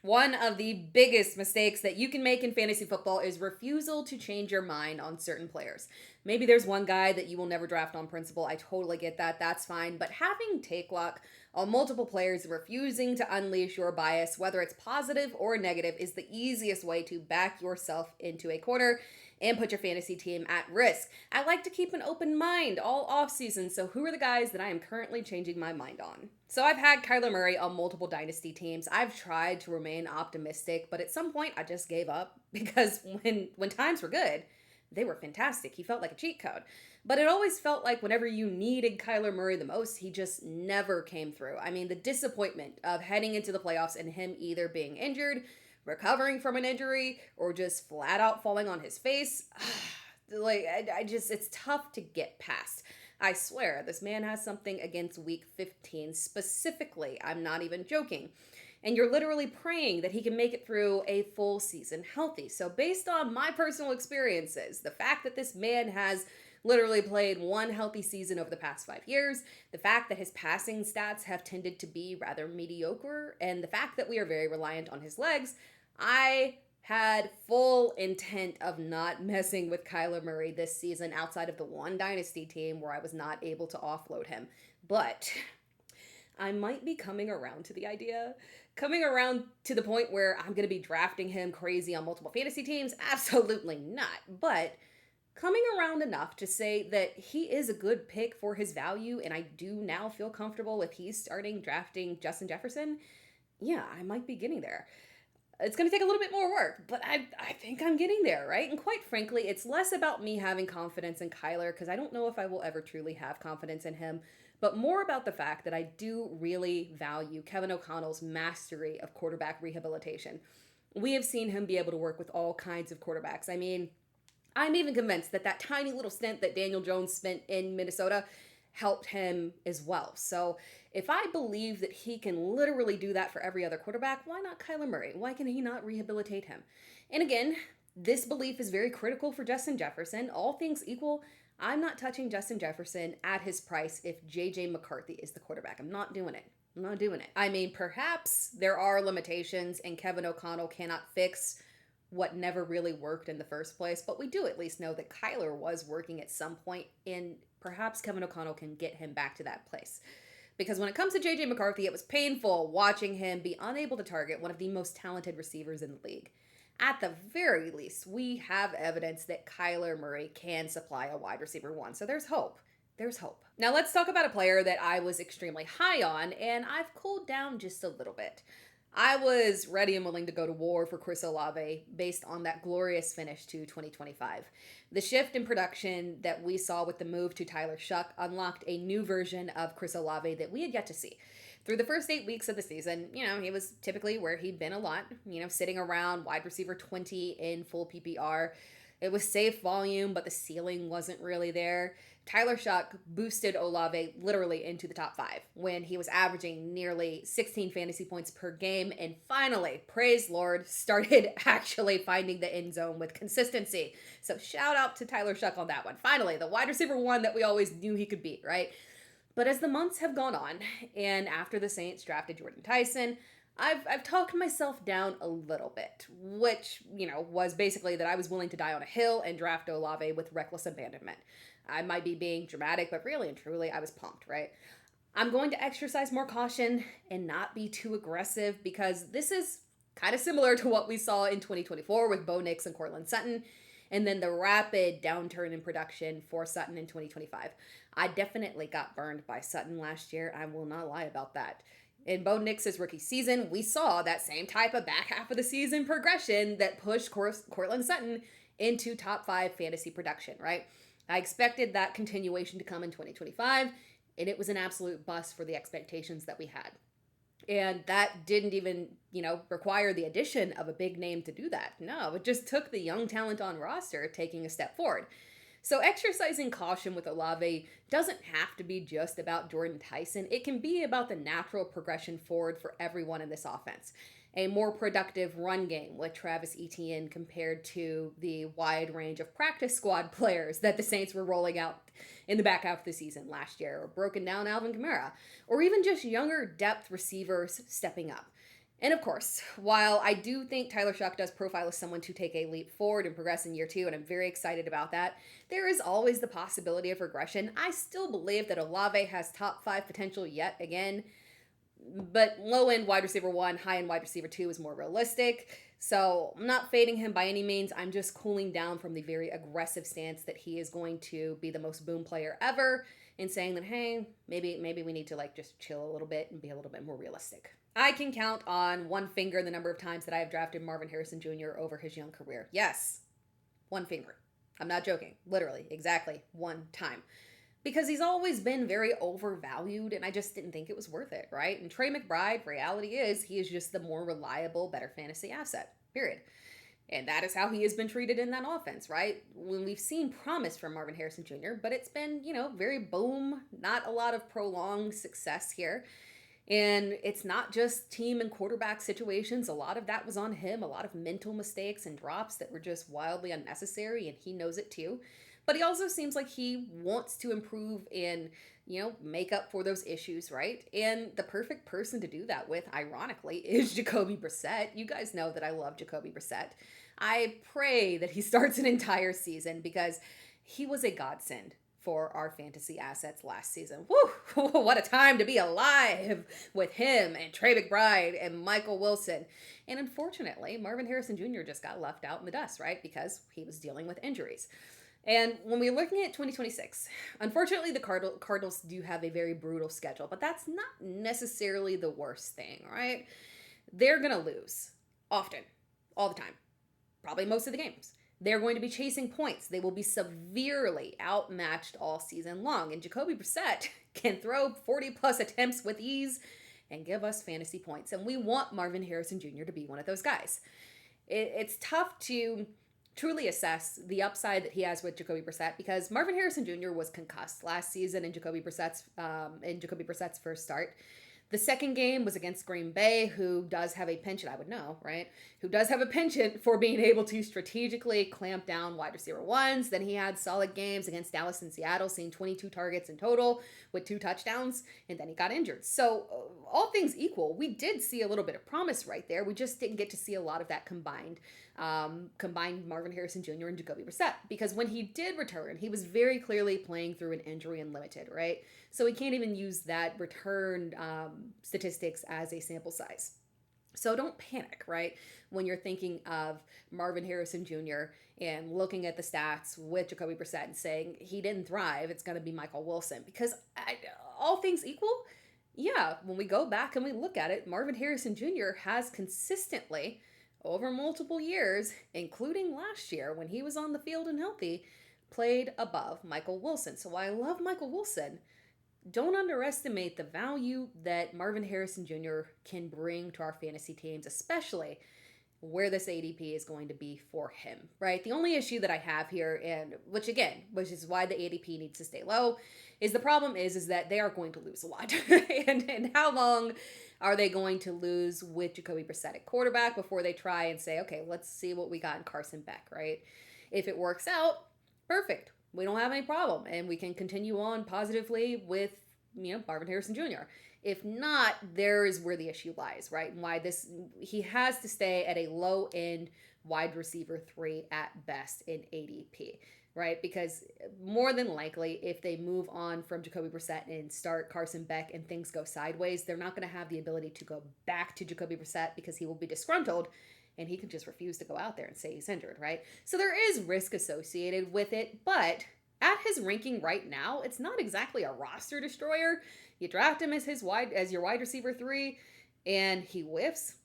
One of the biggest mistakes that you can make in fantasy football is refusal to change your mind on certain players. Maybe there's one guy that you will never draft on principle. I totally get that. That's fine. But having take luck on multiple players, refusing to unleash your bias, whether it's positive or negative, is the easiest way to back yourself into a corner and put your fantasy team at risk. I like to keep an open mind all off season, so who are the guys that I am currently changing my mind on? So I've had Kyler Murray on multiple Dynasty teams. I've tried to remain optimistic, but at some point I just gave up because when times were good, they were fantastic. He felt like a cheat code. But it always felt like whenever you needed Kyler Murray the most, he just never came through. I mean, the disappointment of heading into the playoffs and him either being injured, recovering from an injury, or just flat out falling on his face. It's tough to get past. I swear, this man has something against week 15 specifically. I'm not even joking. And you're literally praying that he can make it through a full season healthy. So based on my personal experiences, the fact that this man has literally played one healthy season over the past 5 years, the fact that his passing stats have tended to be rather mediocre, and the fact that we are very reliant on his legs, I had full intent of not messing with Kyler Murray this season outside of the one Dynasty team where I was not able to offload him. But I might be coming around to the idea. Coming around to the point where I'm going to be drafting him crazy on multiple fantasy teams? Absolutely not. But coming around enough to say that he is a good pick for his value, and I do now feel comfortable if he's starting drafting Justin Jefferson. Yeah, I might be getting there. It's going to take a little bit more work, but I think I'm getting there, right? And quite frankly, it's less about me having confidence in Kyler, because I don't know if I will ever truly have confidence in him, but more about the fact that I do really value Kevin O'Connell's mastery of quarterback rehabilitation. We have seen him be able to work with all kinds of quarterbacks. I mean, I'm even convinced that that tiny little stint that Daniel Jones spent in Minnesota helped him as well. So if I believe that he can literally do that for every other quarterback, why not Kyler Murray? Why can he not rehabilitate him? And again, this belief is very critical for Justin Jefferson. All things equal, I'm not touching Justin Jefferson at his price if JJ McCarthy is the quarterback. I'm not doing it. I'm not doing it. I mean, perhaps there are limitations and Kevin O'Connell cannot fix what never really worked in the first place, but we do at least know that Kyler was working at some point, and perhaps Kevin O'Connell can get him back to that place. Because when it comes to JJ McCarthy, it was painful watching him be unable to target one of the most talented receivers in the league. At the very least, we have evidence that Kyler Murray can supply a wide receiver one, so there's hope. There's hope. Now let's talk about a player that I was extremely high on, and I've cooled down just a little bit. I was ready and willing to go to war for Chris Olave based on that glorious finish to 2025. The shift in production that we saw with the move to Tyler Shuck unlocked a new version of Chris Olave that we had yet to see. Through the first 8 weeks of the season, he was typically where he'd been a lot, sitting around wide receiver 20 in full PPR. It was safe volume, but the ceiling wasn't really there. Tyler Shuck boosted Olave literally into the top 5 when he was averaging nearly 16 fantasy points per game, and finally, praise Lord, started actually finding the end zone with consistency. So shout out to Tyler Shuck on that one. Finally, the wide receiver one that we always knew he could be, right? But as the months have gone on, and after the Saints drafted Jordan Tyson, I've talked myself down a little bit, which, was basically that I was willing to die on a hill and draft Olave with reckless abandonment. I might be being dramatic, but really and truly, I was pumped, right? I'm going to exercise more caution and not be too aggressive, because this is kind of similar to what we saw in 2024 with Bo Nix and Courtland Sutton, and then the rapid downturn in production for Sutton in 2025. I definitely got burned by Sutton last year. I will not lie about that. In Bo Nix's rookie season, we saw that same type of back half of the season progression that pushed Courtland Sutton into top 5 fantasy production, right? I expected that continuation to come in 2025, and it was an absolute bust for the expectations that we had. And that didn't even, require the addition of a big name to do that. No, it just took the young talent on roster taking a step forward. So exercising caution with Olave doesn't have to be just about Jordan Tyson. It can be about the natural progression forward for everyone in this offense. A more productive run game with Travis Etienne compared to the wide range of practice squad players that the Saints were rolling out in the back half of the season last year, or broken down Alvin Kamara, or even just younger depth receivers stepping up. And of course, while I do think Tyler Shuck does profile as someone to take a leap forward and progress in year two, and I'm very excited about that, there is always the possibility of regression. I still believe that Olave has top five potential yet again, but low end wide receiver one, high end wide receiver two is more realistic. So I'm not fading him by any means. I'm just cooling down from the very aggressive stance that he is going to be the most boom player ever, and saying that, hey, maybe we need to like just chill a little bit and be a little bit more realistic. I can count on one finger the number of times that I have drafted Marvin Harrison Jr. over his young career. Yes, one finger. I'm not joking. Literally, exactly one time. Because he's always been very overvalued, and I just didn't think it was worth it, right? And Trey McBride, reality is, he is just the more reliable, better fantasy asset, period. And that is how he has been treated in that offense, right? When we've seen promise from Marvin Harrison Jr., but it's been, very boom, not a lot of prolonged success here. And it's not just team and quarterback situations. A lot of that was on him, a lot of mental mistakes and drops that were just wildly unnecessary, and he knows it too. But he also seems like he wants to improve and, make up for those issues, right? And the perfect person to do that with, ironically, is Jacoby Brissett. You guys know that I love Jacoby Brissett. I pray that he starts an entire season because he was a godsend for our fantasy assets last season. Woo! What a time to be alive with him and Trey McBride and Michael Wilson. And unfortunately, Marvin Harrison Jr. just got left out in the dust, right? Because he was dealing with injuries. And when we're looking at 2026, unfortunately, the Cardinals do have a very brutal schedule, but that's not necessarily the worst thing, right? They're going to lose often, all the time, probably most of the games. They're going to be chasing points. They will be severely outmatched all season long. And Jacoby Brissett can throw 40-plus attempts with ease and give us fantasy points. And we want Marvin Harrison Jr. to be one of those guys. It's tough to truly assess the upside that he has with Jacoby Brissett because Marvin Harrison Jr. was concussed last season in Jacoby Brissett's first start. The second game was against Green Bay, who does have a penchant, I would know, right? Who does have a penchant for being able to strategically clamp down wide receiver ones. Then he had solid games against Dallas and Seattle, seeing 22 targets in total with 2 touchdowns, and then he got injured. So all things equal, we did see a little bit of promise right there. We just didn't get to see a lot of that combined Marvin Harrison Jr. and Jacoby Brissett. Because when he did return, he was very clearly playing through an injury and limited, right? So we can't even use that return statistics as a sample size. So don't panic, right? When you're thinking of Marvin Harrison Jr. and looking at the stats with Jacoby Brissett and saying he didn't thrive, it's going to be Michael Wilson. Because all things equal, yeah, when we go back and we look at it, Marvin Harrison Jr. has consistently, over multiple years, including last year when he was on the field and healthy, played above Michael Wilson. So while I love Michael Wilson, don't underestimate the value that Marvin Harrison Jr. can bring to our fantasy teams, especially where this ADP is going to be for him, right? The only issue that I have here, and which is why the ADP needs to stay low, is the problem is that they are going to lose a lot. and how long are they going to lose with Jacoby Brissett at quarterback before they try and say, okay, let's see what we got in Carson Beck, right? If it works out, perfect. We don't have any problem, and we can continue on positively with, Marvin Harrison Jr. If not, there is where the issue lies, right? And why he has to stay at a low end wide receiver 3 at best in ADP, right? Because more than likely, if they move on from Jacoby Brissett and start Carson Beck and things go sideways, they're not going to have the ability to go back to Jacoby Brissett because he will be disgruntled and he can just refuse to go out there and say he's injured, right? So there is risk associated with it, but at his ranking right now, it's not exactly a roster destroyer. You draft him as your wide receiver 3, and he whiffs.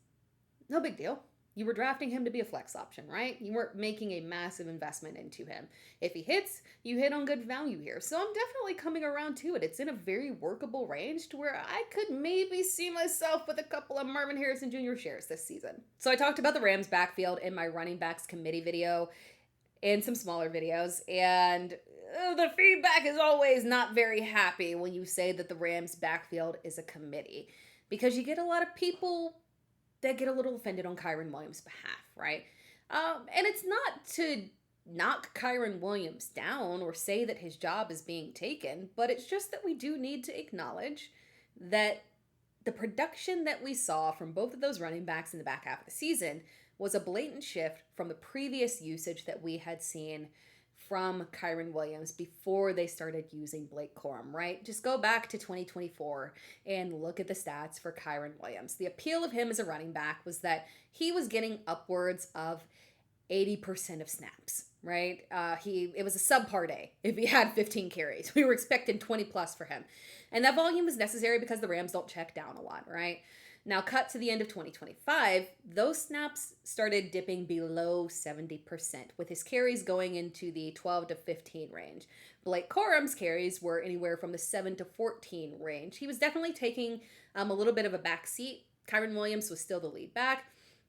No big deal. You were drafting him to be a flex option, right? You weren't making a massive investment into him. If he hits, you hit on good value here. So I'm definitely coming around to it. It's in a very workable range to where I could maybe see myself with a couple of Marvin Harrison Jr. shares this season. So I talked about the Rams backfield in my running backs committee video and some smaller videos, and the feedback is always not very happy when you say that the Rams backfield is a committee, because you get a lot of people that get a little offended on Kyren Williams' behalf, right? And it's not to knock Kyren Williams down or say that his job is being taken, but it's just that we do need to acknowledge that the production that we saw from both of those running backs in the back half of the season was a blatant shift from the previous usage that we had seen from Kyren Williams before they started using Blake Corum, right? Just go back to 2024 and look at the stats for Kyren Williams. The appeal of him as a running back was that he was getting upwards of 80% of snaps, right? It was a subpar day if he had 15 carries. We were expecting 20 plus for him. And that volume was necessary because the Rams don't check down a lot, right? Now, cut to the end of 2025, those snaps started dipping below 70%, with his carries going into the 12 to 15 range. Blake Corum's carries were anywhere from the 7 to 14 range. He was definitely taking a little bit of a back seat. Kyren Williams was still the lead back,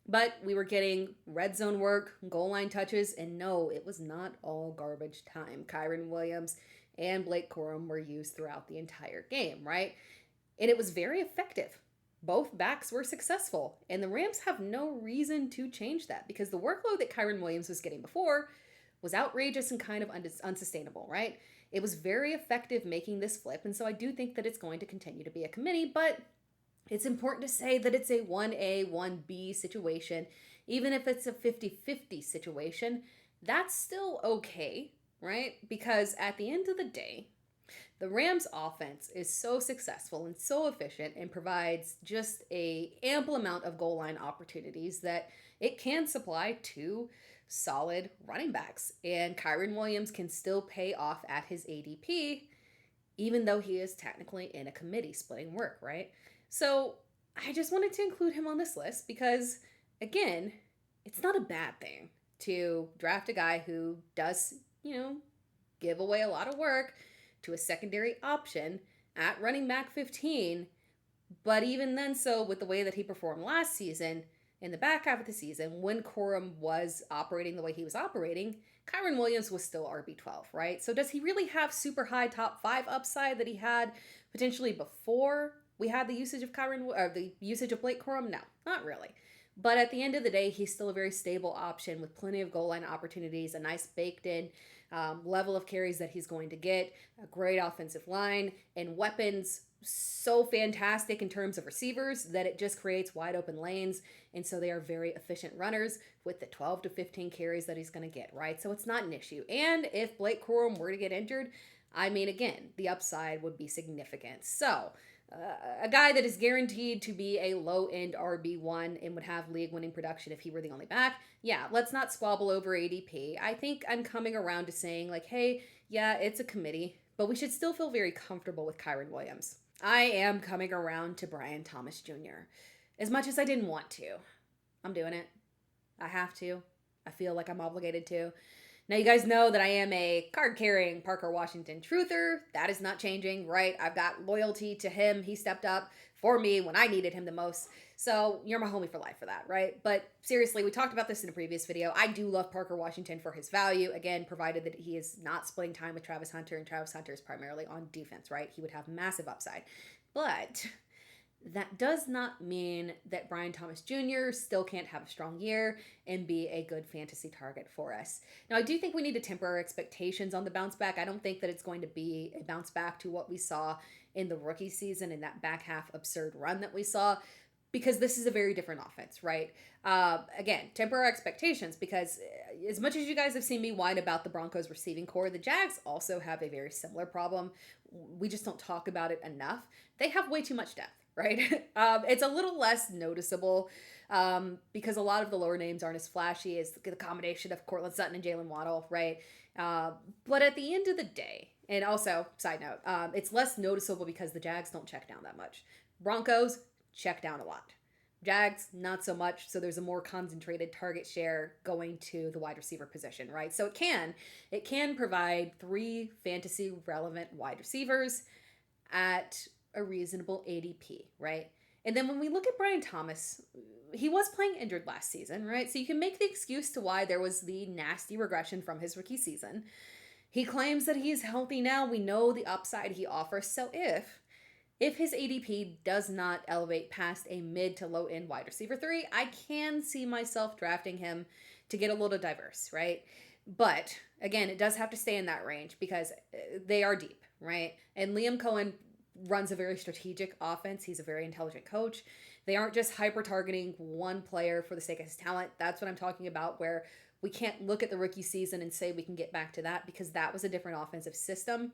but we were getting red zone work, goal line touches, and no, it was not all garbage time. Kyren Williams and Blake Corum were used throughout the entire game, right? And it was very effective. Both backs were successful, and the Rams have no reason to change that because the workload that Kyren Williams was getting before was outrageous and kind of unsustainable, right? It was very effective making this flip, and so I do think that it's going to continue to be a committee, but it's important to say that it's a 1A, 1B situation. Even if it's a 50-50 situation, that's still okay, right? Because at the end of the day, the Rams offense is so successful and so efficient and provides just a ample amount of goal line opportunities that it can supply two solid running backs. And Kyren Williams can still pay off at his ADP, even though he is technically in a committee splitting work, right? So I just wanted to include him on this list because, again, it's not a bad thing to draft a guy who does, give away a lot of work to a secondary option at running back 15. But even then, so with the way that he performed last season, in the back half of the season, when Corum was operating the way he was operating, Kyren Williams was still RB12, right? So does he really have super high top 5 upside that he had potentially before we had the usage of the usage of Blake Corum? No, not really. But at the end of the day, he's still a very stable option with plenty of goal line opportunities, a nice baked in level of carries that he's going to get, a great offensive line, and weapons so fantastic in terms of receivers that it just creates wide open lanes. And so they are very efficient runners with the 12 to 15 carries that he's going to get, right? So it's not an issue. And if Blake Corum were to get injured, again, the upside would be significant. So a guy that is guaranteed to be a low-end RB1 and would have league-winning production if he were the only back, yeah, let's not squabble over ADP. I think I'm coming around to saying, hey, yeah, it's a committee, but we should still feel very comfortable with Kyren Williams. I am coming around to Brian Thomas Jr. As much as I didn't want to, I'm doing it. I have to. I feel like I'm obligated to. Now, you guys know that I am a card-carrying Parker Washington truther. That is not changing, right? I've got loyalty to him. He stepped up for me when I needed him the most. So you're my homie for life for that, right? But seriously, we talked about this in a previous video. I do love Parker Washington for his value. Again, provided that he is not splitting time with Travis Hunter, and Travis Hunter is primarily on defense, right? He would have massive upside. But that does not mean that Brian Thomas Jr. still can't have a strong year and be a good fantasy target for us. Now, I do think we need to temper our expectations on the bounce back. I don't think that it's going to be a bounce back to what we saw in the rookie season in that back half absurd run that we saw, because this is a very different offense, right? Again, temper our expectations, because as much as you guys have seen me whine about the Broncos receiving core, the Jags also have a very similar problem. We just don't talk about it enough. They have way too much depth, right? It's a little less noticeable because a lot of the lower names aren't as flashy as the combination of Cortland Sutton and Jalen Waddle, right? But at the end of the day, and also, side note, it's less noticeable because the Jags don't check down that much. Broncos check down a lot. Jags, not so much, so there's a more concentrated target share going to the wide receiver position, right? So it can provide 3 fantasy relevant wide receivers at a reasonable ADP, right? And then when we look at Brian Thomas, he was playing injured last season, right? So you can make the excuse to why there was the nasty regression from his rookie season. He claims that he's healthy now. We know the upside he offers. So if his ADP does not elevate past a mid to low end wide receiver 3, I can see myself drafting him to get a little diverse, right? But again, it does have to stay in that range because they are deep, right? And Liam Cohen runs a very strategic offense. He's a very intelligent coach. They aren't just hyper targeting one player for the sake of his talent. That's what I'm talking about, where we can't look at the rookie season and say we can get back to that, because that was a different offensive system.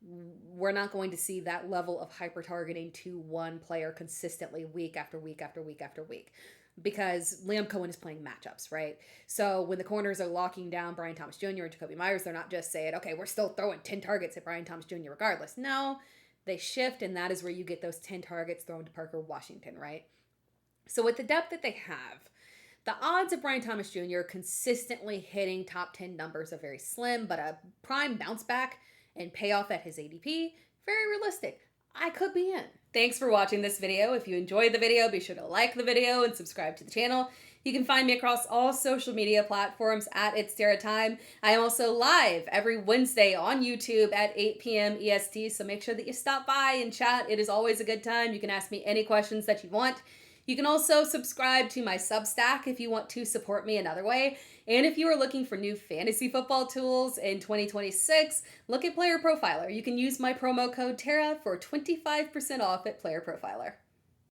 We're not going to see that level of hyper targeting to one player consistently week after week after week after week, because Liam Cohen is playing matchups, right? So when the corners are locking down Brian Thomas Jr. and Jacoby Myers, they're not just saying, okay, we're still throwing 10 targets at Brian Thomas Jr. regardless. No, they shift, and that is where you get those 10 targets thrown to Parker Washington, right? So with the depth that they have, the odds of Brian Thomas Jr. consistently hitting top 10 numbers are very slim, but a prime bounce back and payoff at his ADP, very realistic. I could be in. Thanks for watching this video. If you enjoyed the video, be sure to like the video and subscribe to the channel. You can find me across all social media platforms at It's Tera Time. I am also live every Wednesday on YouTube at 8 p.m. EST, so make sure that you stop by and chat. It is always a good time. You can ask me any questions that you want. You can also subscribe to my Substack if you want to support me another way. And if you are looking for new fantasy football tools in 2026, look at Player Profiler. You can use my promo code TERA for 25% off at Player Profiler.